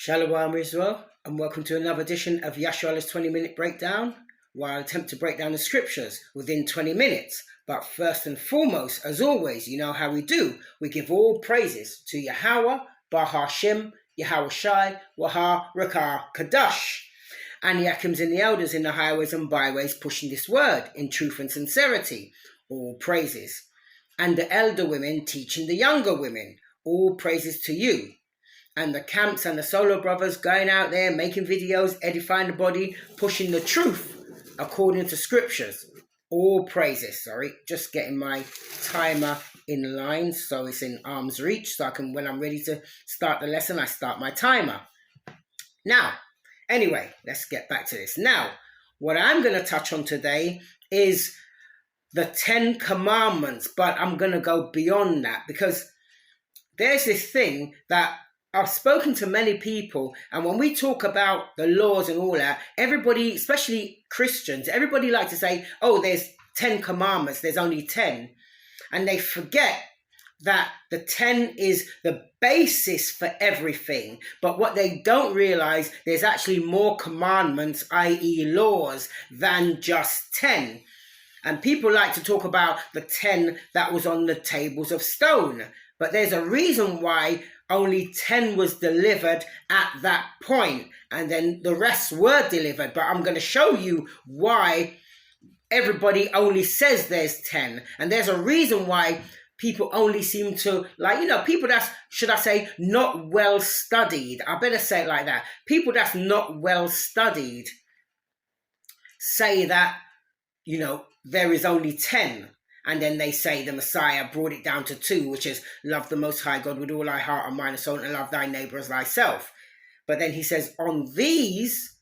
Shalom Israel, and welcome to another edition of Yashar's 20-minute breakdown, where I attempt to break down the scriptures within 20 minutes. But first and foremost, as always, you know how we do. We give all praises to Yahweh, Bahashim, Yahweh Shai, Waha, Rakah, Kadash, and the Akims and the elders in the highways and byways pushing this word in truth and sincerity. All praises. And the elder women teaching the younger women. All praises to you. And the camps and the solo brothers going out there making videos, edifying the body, pushing the truth according to scriptures. All praises. Just getting my timer in line so it's in arm's reach, so I can, when I'm ready to start the lesson, I start my timer. Now, anyway, let's get back to this. Now, what I'm going to touch on today is the 10 Commandments, but I'm going to go beyond that because there's this thing that I've spoken to many people, and when we talk about the laws and all that, everybody, especially Christians, everybody likes to say, oh, there's 10 commandments, there's only 10. And they forget that the 10 is the basis for everything. But what they don't realize, there's actually more commandments, i.e. laws, than just 10. And people like to talk about the 10 that was on the tables of stone. But there's a reason why only 10 was delivered at that point, and then the rest were delivered. But I'm going to show you why everybody only says there's 10. And there's a reason why people only seem to, people that's, should I say, not well studied. I better say it like that. People that's not well studied say that, there is only 10. And then they say the Messiah brought it down to 2, which is love the Most High God with all thy heart and mind and soul, and love thy neighbor as thyself. But then he says, on these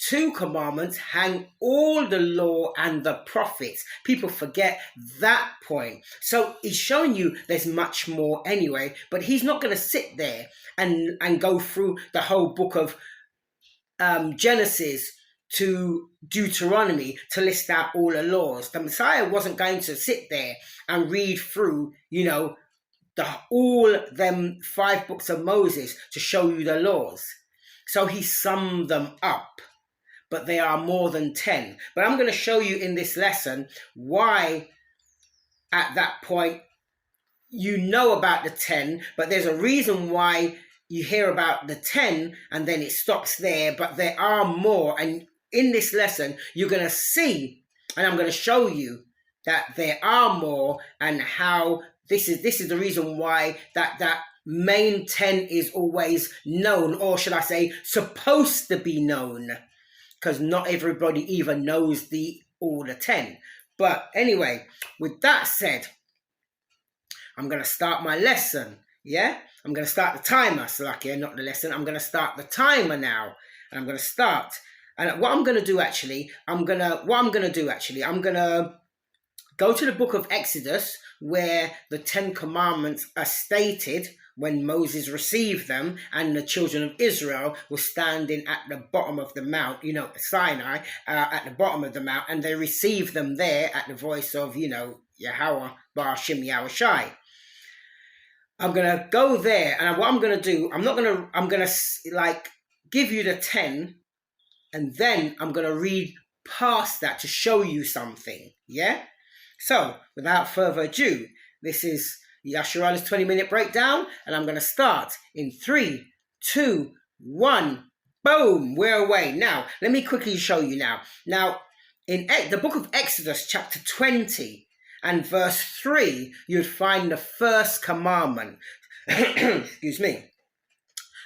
2 commandments hang all the law and the prophets. People forget that point. So he's showing you there's much more anyway, but he's not going to sit there and go through the whole book of Genesis to Deuteronomy to list out all the laws. The Messiah wasn't going to sit there and read through, all them 5 books of Moses to show you the laws. So he summed them up, but they are more than 10. But I'm going to show you in this lesson why at that point you know about the 10, but there's a reason why you hear about the 10 and then it stops there, but there are more. And in this lesson, you're going to see, and I'm going to show you that there are more, and how this is the reason why that main 10 is always known, or should I say, supposed to be known, because not everybody even knows all the 10. But anyway, with that said, I'm going to start my lesson. Yeah, I'm going to start the timer, Salakia, not the lesson. I'm going to start the timer now, and I'm going to start. And what I'm going to do actually, I'm going to go to the book of Exodus, where the 10 commandments are stated when Moses received them, and the children of Israel were standing at the bottom of the mount, Sinai, at the bottom of the mount, and they received them there at the voice of, Yahweh, Bahashim, Yahweh Shai. I'm going to go there, and what I'm going to do, I'm going to give you the 10, and then I'm going to read past that to show you something, yeah? So, without further ado, this is Yashar's 20-minute breakdown, and I'm going to start in 3, 2, 1, boom, we're away. Now, let me quickly show you now. Now, in the book of Exodus, chapter 20, and verse 3, you'd find the first commandment. Excuse me.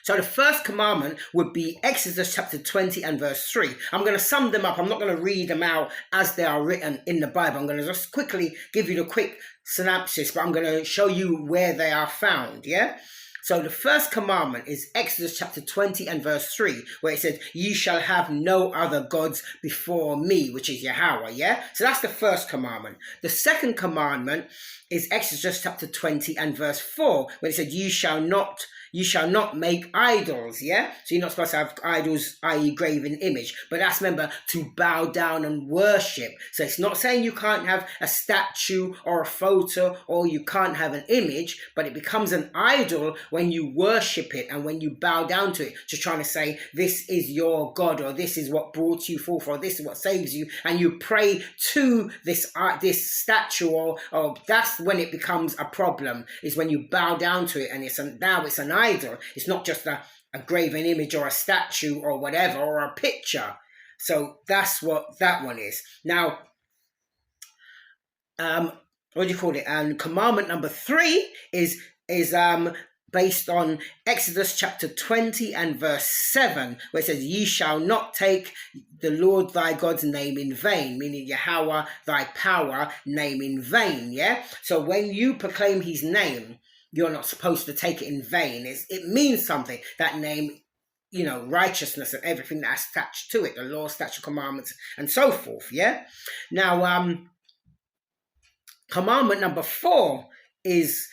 So the first commandment would be Exodus chapter 20 and verse 3. I'm going to sum them up. I'm not going to read them out as they are written in the Bible. I'm going to just quickly give you the quick synopsis, but I'm going to show you where they are found, yeah? So the first commandment is Exodus chapter 20 and verse 3, where it says, "Ye shall have no other gods before me," which is Yahweh, yeah? So that's the first commandment. The second commandment is Exodus chapter 20 and verse 4, where it said, "Ye shall not You shall not make idols, yeah? So you're not supposed to have idols, i.e. graven image. But that's, remember, to bow down and worship. So it's not saying you can't have a statue or a photo or you can't have an image, but it becomes an idol when you worship it and when you bow down to it, just trying to say, this is your God, or this is what brought you forth, or this is what saves you, and you pray to this statue, or that's when it becomes a problem, is when you bow down to it and now it's an idol. It's not just a graven image or a statue or whatever, or a picture. So that's what that one is. Now, what do you call it? And commandment number 3 is based on Exodus chapter 20 and verse 7, where it says, ye shall not take the Lord thy God's name in vain, meaning Yahweh, thy power, name in vain, yeah? So when you proclaim his name, you're not supposed to take it in vain. It means something, that name, righteousness and everything that's attached to it, the law, statute, commandments, and so forth, yeah? Now, commandment number 4 is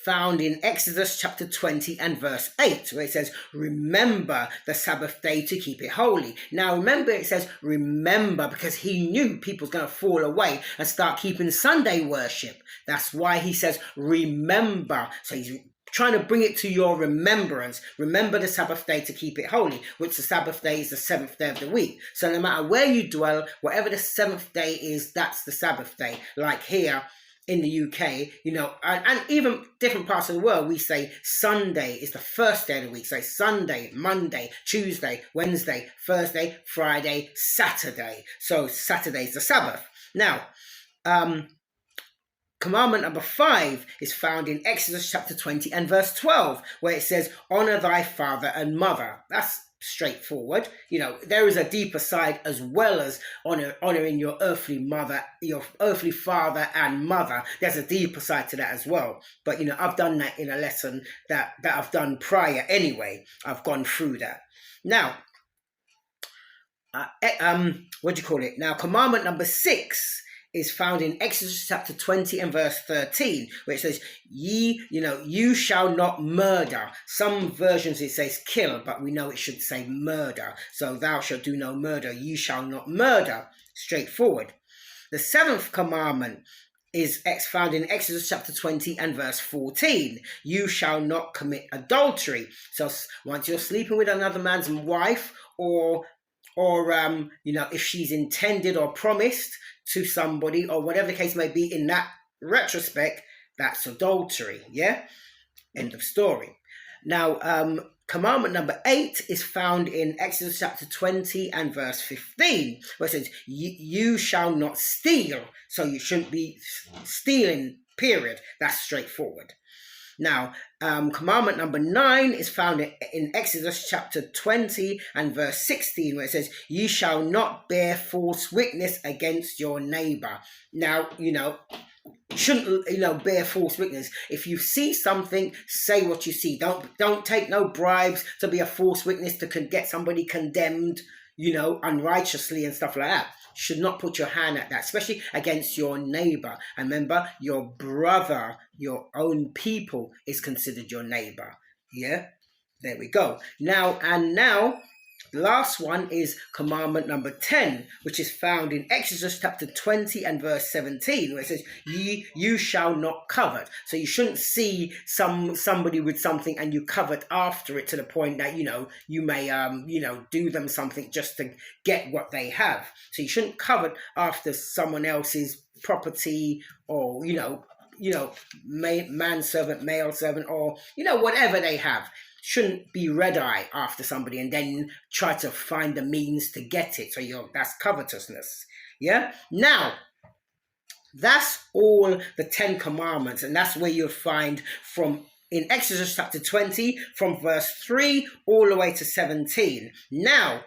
found in Exodus chapter 20 and verse 8, where it says, remember the Sabbath day to keep it holy. Now remember, it says remember because he knew people was going to fall away and start keeping Sunday worship. That's why he says remember. So he's trying to bring it to your remembrance. Remember the Sabbath day to keep it holy, which the Sabbath day is the 7th day of the week. So no matter where you dwell, whatever the 7th day is, that's the Sabbath day. Like here in the UK, and even different parts of the world, we say Sunday is the first day of the week. So Sunday, Monday, Tuesday, Wednesday, Thursday, Friday, Saturday. So Saturday is the Sabbath. Now, commandment number 5 is found in Exodus chapter 20 and verse 12, where it says, honor thy father and mother. That's straightforward. There is a deeper side as well as honoring your earthly mother, your earthly father and mother. There's a deeper side to that as well. But I've done that in a lesson that I've done prior anyway. I've gone through that. Now, what do you call it? Now, commandment number 6 is found in Exodus chapter 20 and verse 13, where it says, you shall not murder. Some versions it says kill, but we know it should say murder. So thou shalt do no murder. You shall not murder. Straightforward. The 7th commandment is found in Exodus chapter 20 and verse 14. You shall not commit adultery. So once you're sleeping with another man's wife, or if she's intended or promised to somebody, or whatever the case may be, in that retrospect, that's adultery, yeah? End of story. Now, commandment number 8 is found in Exodus chapter 20 and verse 15, where it says, you shall not steal. So you shouldn't be stealing, period. That's straightforward. Now, commandment number 9 is found in Exodus chapter 20 and verse 16, where it says, ye shall not bear false witness against your neighbor. Now, shouldn't, bear false witness. If you see something, say what you see. Don't take no bribes to be a false witness to get somebody condemned, unrighteously and stuff like that. Should not put your hand at that, especially against your neighbor. And remember, your brother, your own people is considered your neighbor. Yeah, there we go. Now, the last one is commandment number 10, which is found in Exodus chapter 20 and verse 17, where it says, you shall not covet. So you shouldn't see somebody with something and you covet after it to the point that, you may, do them something just to get what they have. So you shouldn't covet after someone else's property, or, manservant, male servant, or, whatever they have. Shouldn't be red-eye after somebody and then try to find the means to get it. So that's covetousness. Yeah? Now, that's all the 10 commandments, and that's where you'll find in Exodus chapter 20, from verse 3 all the way to 17. Now,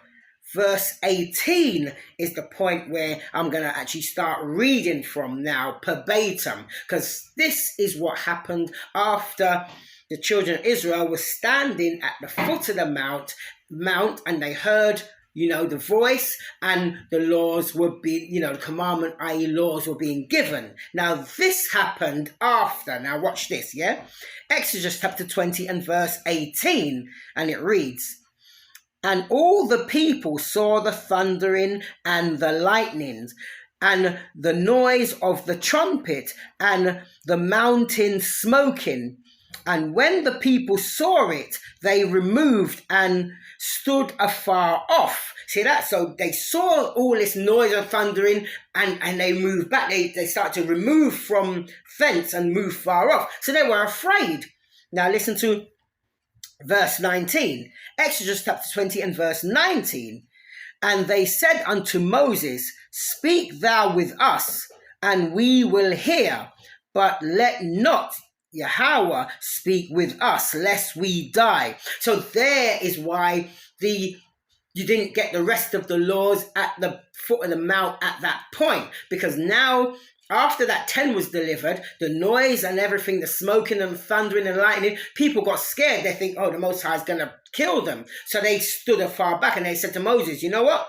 verse 18 is the point where I'm going to actually start reading from now, verbatim, because this is what happened after the children of Israel were standing at the foot of the mount, and they heard the voice, and the laws would be, the commandment, i.e. laws, were being given. Now, this happened after. Now, watch this, yeah? Exodus chapter 20 and verse 18, and it reads, "And all the people saw the thundering and the lightnings, and the noise of the trumpet, and the mountain smoking. And when the people saw it, they removed and stood afar off." See that? So they saw all this noise and thundering, and they moved back. They started to remove from thence and move far off. So they were afraid. Now listen to verse 19. Exodus chapter 20 and verse 19. "And they said unto Moses, Speak thou with us, and we will hear, but let not Yahweh speak with us, lest we die." So there is why you didn't get the rest of the laws at the foot of the mount at that point, because now, after that 10 was delivered, the noise and everything, the smoking and thundering and lightning, people got scared. They think, oh, the Most High is going to kill them. So they stood afar back and they said to Moses, you know what?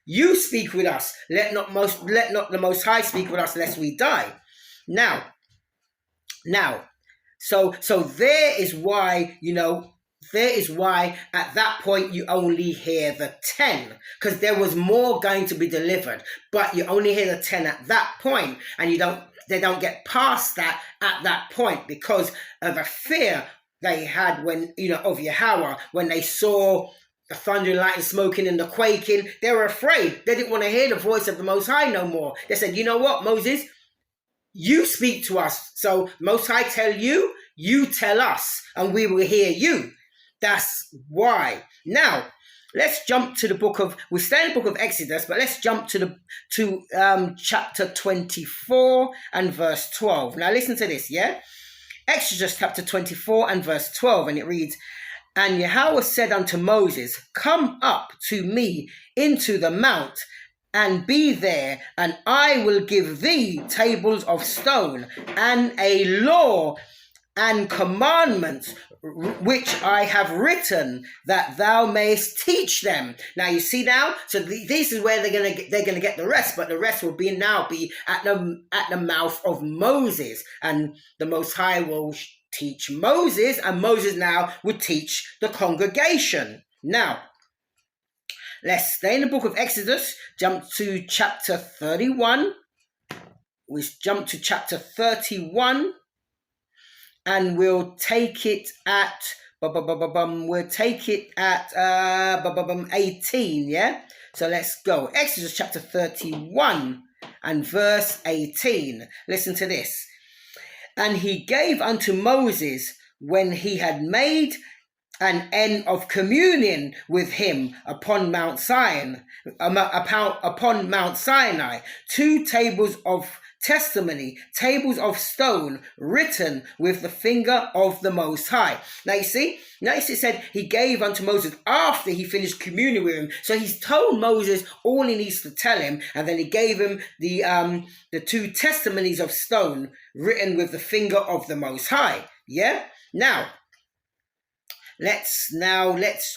You speak with us. Let not the Most High speak with us, lest we die. Now, so there is why, at that point you only hear the 10, because there was more going to be delivered, but you only hear the 10 at that point, and they don't get past that at that point because of the fear they had when, of Yahweh, when they saw the thunder and lightning, smoking and the quaking. They were afraid. They didn't want to hear the voice of the Most High no more. They said, you know what, Moses? You speak to us. So Most High tell you, you tell us, and we will hear you. That's why. Now, let's jump to we stay in the book of Exodus, but let's jump to chapter 24 and verse 12. Now listen to this, yeah? Exodus chapter 24 and verse 12, and it reads, "And Yahweh said unto Moses, Come up to me into the mount, and be there, and I will give thee tables of stone, and a law and commandments which I have written, that thou mayest teach them." Now you see now, so this is where they're gonna get the rest, but the rest will be at the mouth of Moses, and the Most High will teach Moses, and Moses now would teach the congregation. Now, let's stay in the book of Exodus, jump to chapter 31. We jump to chapter 31. And we'll take it at 18, yeah? So let's go. Exodus chapter 31 and verse 18. Listen to this. "And he gave unto Moses, when he had made an end of communion with him upon Mount Sinai, 2 tables of testimony, tables of stone, written with the finger of the Most High." Now you see, it said he gave unto Moses after he finished communion with him. So he's told Moses all he needs to tell him, and then he gave him the 2 testimonies of stone, written with the finger of the Most High. Yeah? Now, let's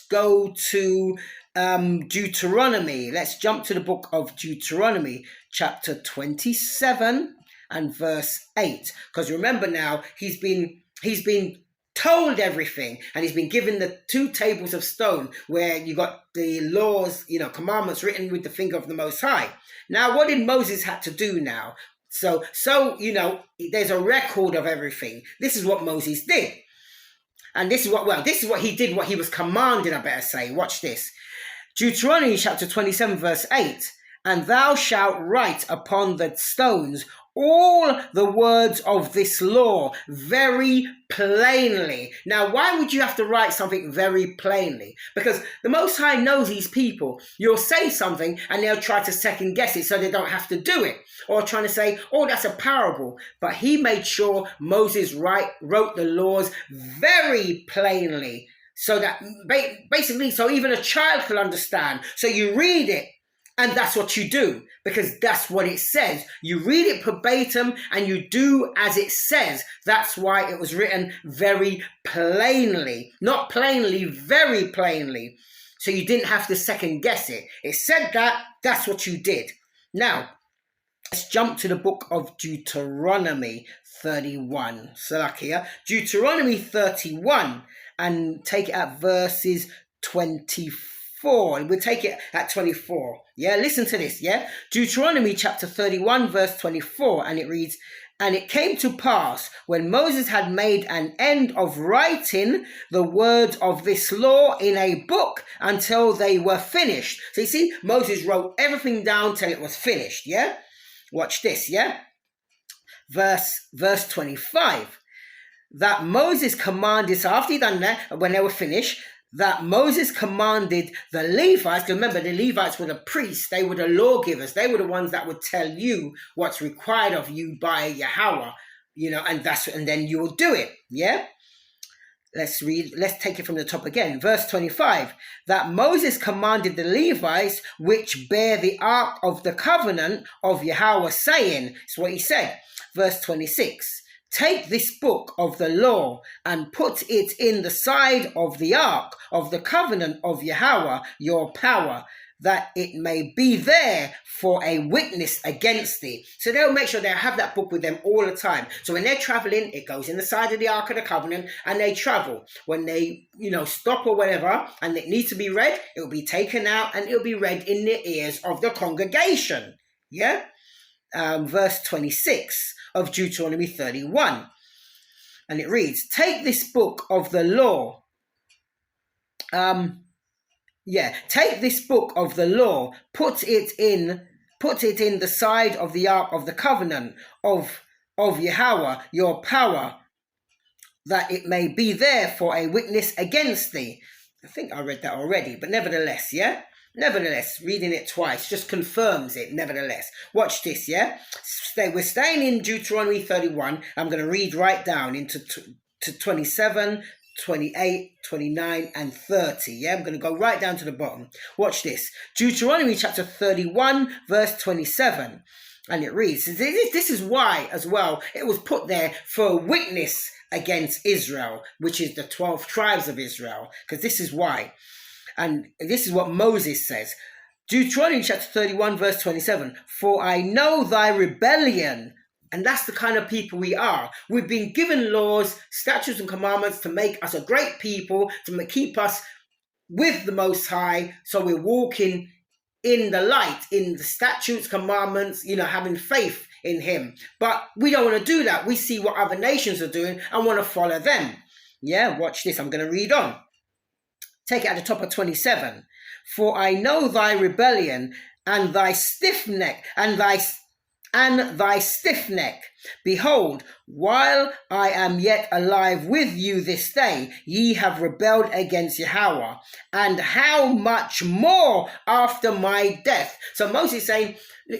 go to Deuteronomy. Let's jump to the book of Deuteronomy, chapter 27 and verse 8. Because remember now, he's been told everything, and he's been given the 2 tables of stone where you got the laws, commandments written with the finger of the Most High. Now, what did Moses have to do now? So there's a record of everything. This is what Moses did. And this is what he did, what he was commanded, I better say. Watch this. Deuteronomy chapter 27 verse 8. "And thou shalt write upon the stones all the words of this law very plainly." Now, why would you have to write something very plainly? Because the Most High knows these people. You'll say something and they'll try to second guess it so they don't have to do it. Or trying to say, oh, that's a parable. But he made sure Moses wrote the laws very plainly, so that basically, so even a child can understand. So you read it, and that's what you do, because that's what it says. You read it verbatim and you do as it says. That's why it was written very plainly. Not plainly, very plainly. So you didn't have to second guess it. It said that, that's what you did. Now, let's jump to the book of Deuteronomy 31. Salakia. Deuteronomy 31, and take it at verses 24. We'll take it at 24. Yeah, listen to this. Yeah, Deuteronomy chapter 31, verse 24, and it reads, "And it came to pass, when Moses had made an end of writing the words of this law in a book until they were finished." So you see, Moses wrote everything down till it was finished. Yeah, watch this. Yeah, verse 25. That Moses commanded, so after he done that, when they were finished, that Moses commanded the Levites. Remember, the Levites were the priests, they were the lawgivers, they were the ones that would tell you what's required of you by Yahweh, and then you will do it. Yeah, let's take it from the top again. Verse 25, that Moses commanded the Levites which bear the ark of the covenant of Yahweh, saying, that's what he said. Verse 26, "Take this book of the law and put it in the side of the ark of the covenant of Yahweh, your power, that it may be there for a witness against thee." So they'll make sure they have that book with them all the time. So when they're traveling, it goes in the side of the ark of the covenant, and they travel. When they, stop or whatever, and it needs to be read, it will be taken out and it'll be read in the ears of the congregation. Yeah? Verse 26 of Deuteronomy 31. And it reads, "Take this book of the law." Take this book of the law, put it in the side of the ark of the covenant of Yahweh, your power, that it may be there for a witness against thee. I think I read that already, but nevertheless, yeah? Nevertheless, reading it twice just confirms it, nevertheless. Watch this, yeah? We're staying in Deuteronomy 31. I'm going to read right down into to 27, 28, 29, and 30. Yeah, I'm going to go right down to the bottom. Watch this. Deuteronomy chapter 31, verse 27. And it reads, this is why, as well, it was put there for a witness against Israel, which is the 12 tribes of Israel, because this is why. And this is what Moses says. Deuteronomy chapter 31, verse 27. "For I know thy rebellion." And that's the kind of people we are. We've been given laws, statutes, and commandments to make us a great people, to keep us with the Most High. So we're walking in the light, in the statutes, commandments, having faith in Him. But we don't want to do that. We see what other nations are doing and want to follow them. Yeah, watch this. I'm going to read on. Take it at the top of 27. "For I know thy rebellion and thy stiff neck, and thy stiff neck. Behold, while I am yet alive with you this day, ye have rebelled against Yahweh, and how much more after my death." So Moses is saying,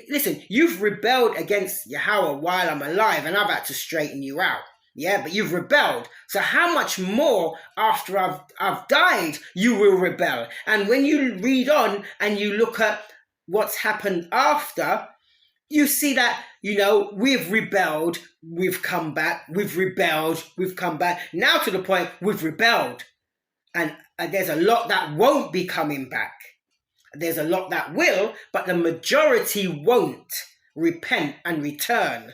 listen, you've rebelled against Yahweh while I'm alive, and I've had to straighten you out. Yeah, but you've rebelled. So how much more after I've died you will rebel? And when you read on and you look at what's happened after, you see that, we've rebelled, we've come back, we've rebelled, we've come back. Now to the point we've rebelled. And there's a lot that won't be coming back. There's a lot that will, but the majority won't repent and return.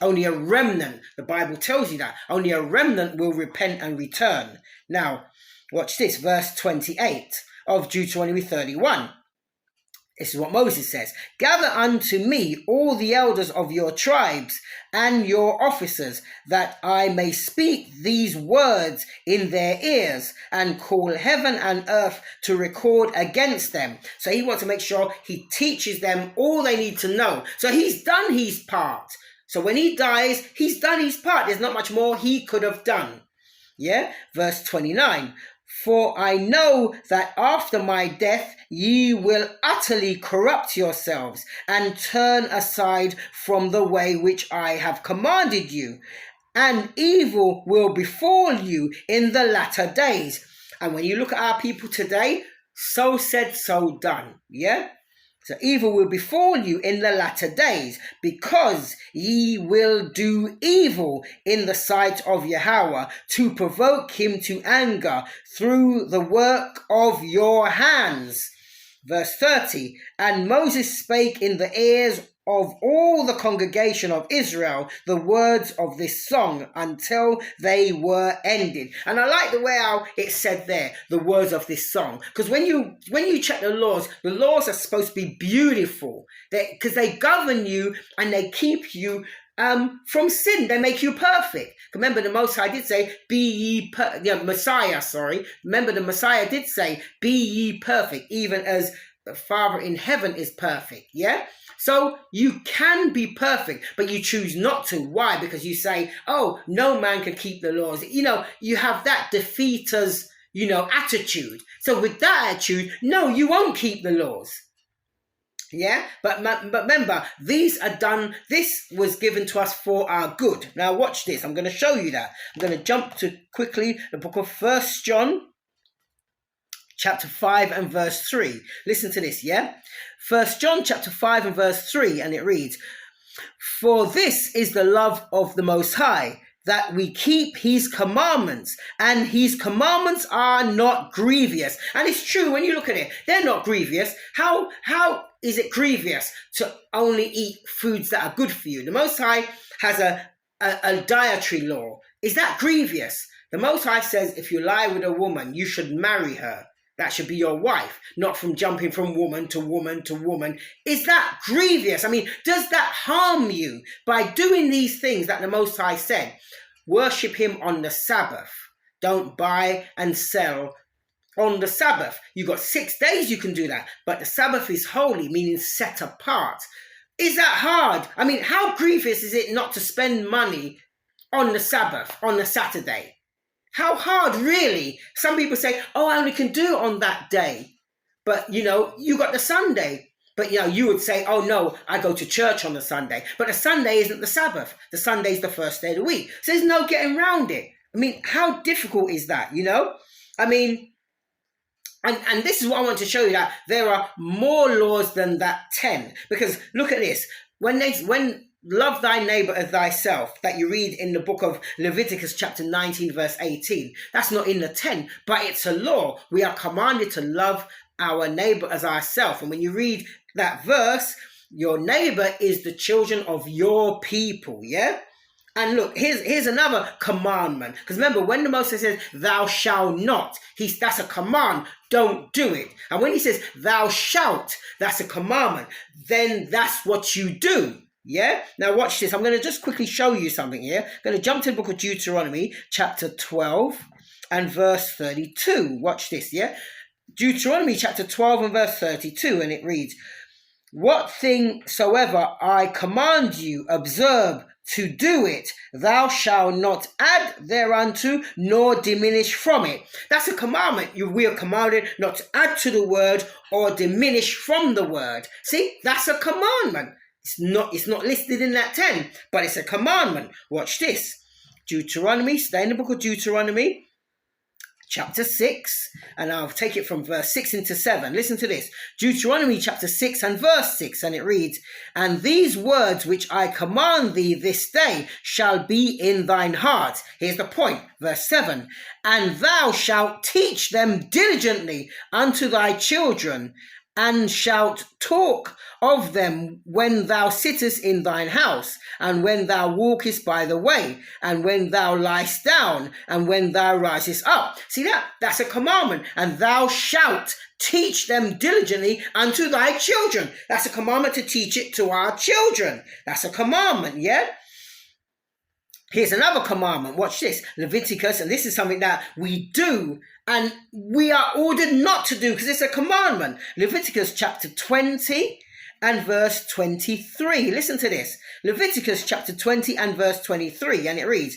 Only a remnant, the Bible tells you that. Only a remnant will repent and return. Now, watch this, verse 28 of Deuteronomy 31. This is what Moses says. "Gather unto me all the elders of your tribes and your officers, that I may speak these words in their ears, and call heaven and earth to record against them." So he wants to make sure he teaches them all they need to know. So he's done his part. So when he dies, he's done his part. There's not much more he could have done. Yeah? Verse 29. "For I know that after my death ye will utterly corrupt yourselves, and turn aside from the way which I have commanded you, and evil will befall you in the latter days." And when you look at our people today, so said, so done. Yeah? So evil will befall you in the latter days, because ye will do evil in the sight of Yahweh, to provoke him to anger through the work of your hands. Verse 30, and Moses spake in the ears of all the congregation of Israel the words of this song until they were ended. And I like the way how it's said there, the words of this song, because when you check the laws are supposed to be beautiful, because they govern you and they keep you from sin. They make you perfect. Remember, the Most High did say, Messiah, sorry. Remember, the Messiah did say, be ye perfect, even as the Father in heaven is perfect. Yeah? So you can be perfect, but you choose not to. Why? Because you say, oh, no man can keep the laws. You have that defeaters, attitude. So with that attitude, no, you won't keep the laws. Yeah, but remember, these are done. This was given to us for our good. Now watch this. I'm going to show you that. I'm going to jump to quickly the book of 1 John, chapter 5 and verse 3. Listen to this, yeah? 1 John chapter 5 and verse 3, and it reads, for this is the love of the Most High, that we keep his commandments, and his commandments are not grievous. And it's true, when you look at it, they're not grievous. How is it grievous to only eat foods that are good for you? The Most High has a dietary law. Is that grievous? The Most High says if you lie with a woman, you should marry her. That should be your wife, not from jumping from woman to woman to woman. Is that grievous? I mean, does that harm you by doing these things that the Most High said? Worship him on the Sabbath. Don't buy and sell on the Sabbath. You've got 6 days you can do that, but the Sabbath is holy, meaning set apart. Is that hard? I mean, how grievous is it not to spend money on the Sabbath, on the Saturday? How hard, really? Some people say, oh, I only can do it on that day. But, you got the Sunday. But, you would say, oh, no, I go to church on the Sunday. But the Sunday isn't the Sabbath. The Sunday is the first day of the week. So there's no getting around it. I mean, how difficult is that, I mean, and this is what I want to show you, that there are more laws than that 10. Because look at this. When love thy neighbor as thyself, that you read in the book of Leviticus chapter 19 verse 18, that's not in the 10, but it's a law. We are commanded to love our neighbor as ourselves. And when you read that verse, your neighbor is the children of your people, yeah? And look, here's another commandment. Because remember, when the Moses says, thou shalt not, that's a command. Don't do it. And when he says, thou shalt, that's a commandment. Then that's what you do. Yeah? Now watch this. I'm going to just quickly show you something here. I'm going to jump to the book of Deuteronomy, chapter 12 and verse 32. Watch this, yeah? Deuteronomy chapter 12 and verse 32, and it reads, what thing soever I command you, observe to do it, thou shalt not add thereunto, nor diminish from it. That's a commandment. We are commanded not to add to the word or diminish from the word. See, that's a commandment. It's not listed in that 10, but it's a commandment. Watch this. Deuteronomy, stay in the book of Deuteronomy, chapter 6, and I'll take it from verse 6 into 7. Listen to this. Deuteronomy chapter 6 and verse 6, and it reads, and these words which I command thee this day shall be in thine heart. Here's the point. Verse 7, and thou shalt teach them diligently unto thy children, and shalt talk of them when thou sittest in thine house, and when thou walkest by the way, and when thou liest down, and when thou risest up. See that's a commandment. And thou shalt teach them diligently unto thy children. That's a commandment to teach it to our children. That's a commandment, yeah? Here's another commandment. Watch this. Leviticus, and this is something that we do and we are ordered not to do because it's a commandment. Leviticus chapter 20 and verse 23. Listen to this. Leviticus chapter 20 and verse 23, and it reads,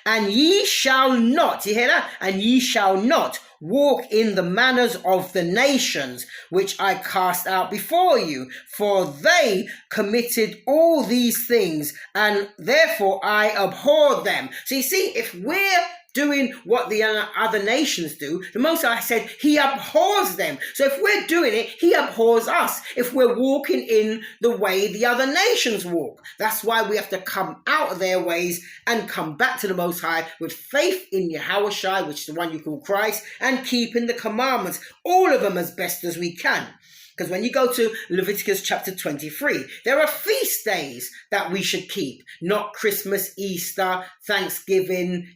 and ye shall not, you hear that? And ye shall not walk in the manners of the nations which I cast out before you, for they committed all these things, and therefore I abhor them. So you see, if we're doing what the other nations do, the Most High said he abhors them. So if we're doing it, he abhors us. If we're walking in the way the other nations walk, that's why we have to come out of their ways and come back to the Most High with faith in Yahushua, which is the one you call Christ, and keeping the commandments, all of them as best as we can. Because when you go to Leviticus chapter 23, there are feast days that we should keep, not Christmas, Easter, Thanksgiving,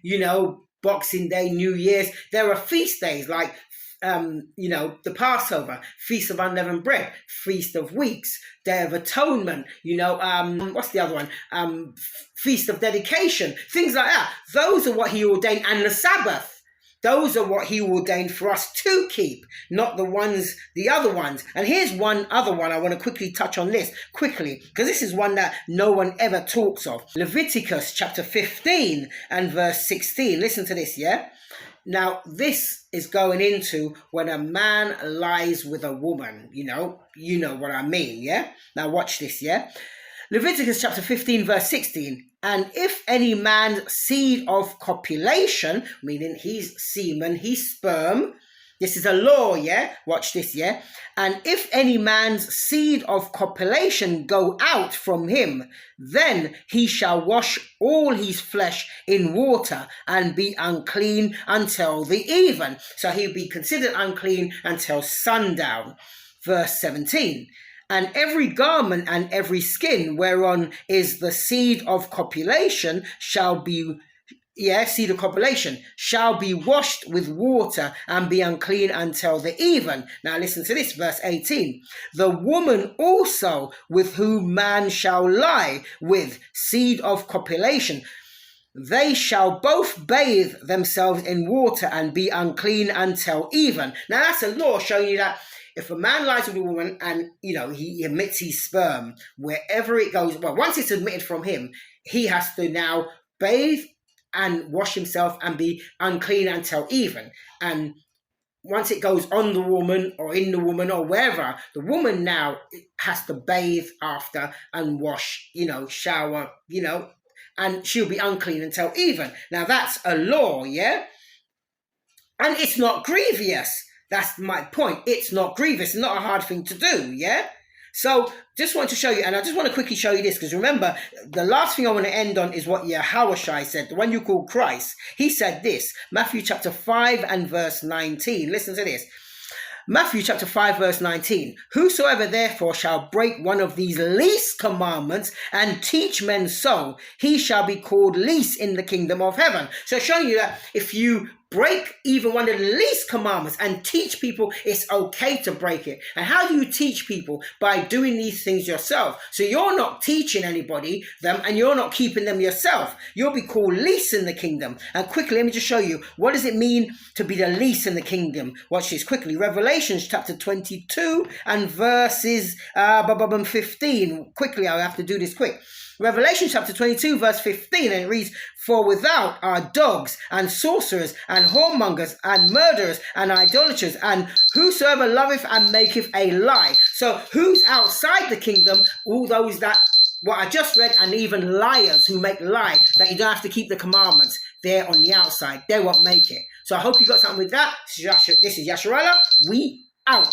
Boxing Day, New Year's. There are feast days like, the Passover, Feast of Unleavened Bread, Feast of Weeks, Day of Atonement, what's the other one? Feast of Dedication, things like that. Those are what he ordained, and the Sabbath. Those are what he ordained for us to keep, not the other ones. And here's one other one. I want to quickly touch on this quickly, because this is one that no one ever talks of. Leviticus chapter 15 and verse 16. Listen to this, yeah? Now, this is going into when a man lies with a woman. You know what I mean, yeah? Now watch this, yeah? Leviticus chapter 15 verse 16. And if any man's seed of copulation, meaning he's semen, he's sperm, this is a law, yeah? Watch this, yeah? And if any man's seed of copulation go out from him, then he shall wash all his flesh in water and be unclean until the even. So he'll be considered unclean until sundown. Verse 17. And every garment and every skin whereon is the seed of copulation shall be washed with water and be unclean until the even. Now listen to this, verse 18. The woman also with whom man shall lie with seed of copulation, they shall both bathe themselves in water and be unclean until even. Now that's a law showing you that if a man lies with a woman and, he emits his sperm, wherever it goes, once it's admitted from him, he has to now bathe and wash himself and be unclean until even. And once it goes on the woman or in the woman or wherever, the woman now has to bathe after and wash, shower, and she'll be unclean until even. Now that's a law, yeah? And it's not grievous. That's my point. It's not grievous. It's not a hard thing to do, yeah? So just want to show you, and I just want to quickly show you this, because remember, the last thing I want to end on is what Yahushua said, the one you call Christ. He said this, Matthew chapter 5 and verse 19. Listen to this. Matthew chapter 5 verse 19. Whosoever therefore shall break one of these least commandments and teach men so, he shall be called least in the kingdom of heaven. So showing you that if you break even one of the least commandments and teach people it's okay to break it. And how do you teach people? By doing these things yourself. So you're not teaching anybody them and you're not keeping them yourself. You'll be called least in the kingdom. And quickly, let me just show you, what does it mean to be the least in the kingdom? Watch this quickly. Revelation chapter 22 and verses 15. Quickly, I'll have to do this quick. Revelation chapter 22 verse 15, and it reads, for without are dogs and sorcerers and whoremongers and murderers and idolaters and whosoever loveth and maketh a lie. So who's outside the kingdom? All those that, what I just read, and even liars who make lie, that you don't have to keep the commandments. They're on the outside. They won't make it. So I hope you got something with that. This is Yasharallah. We out.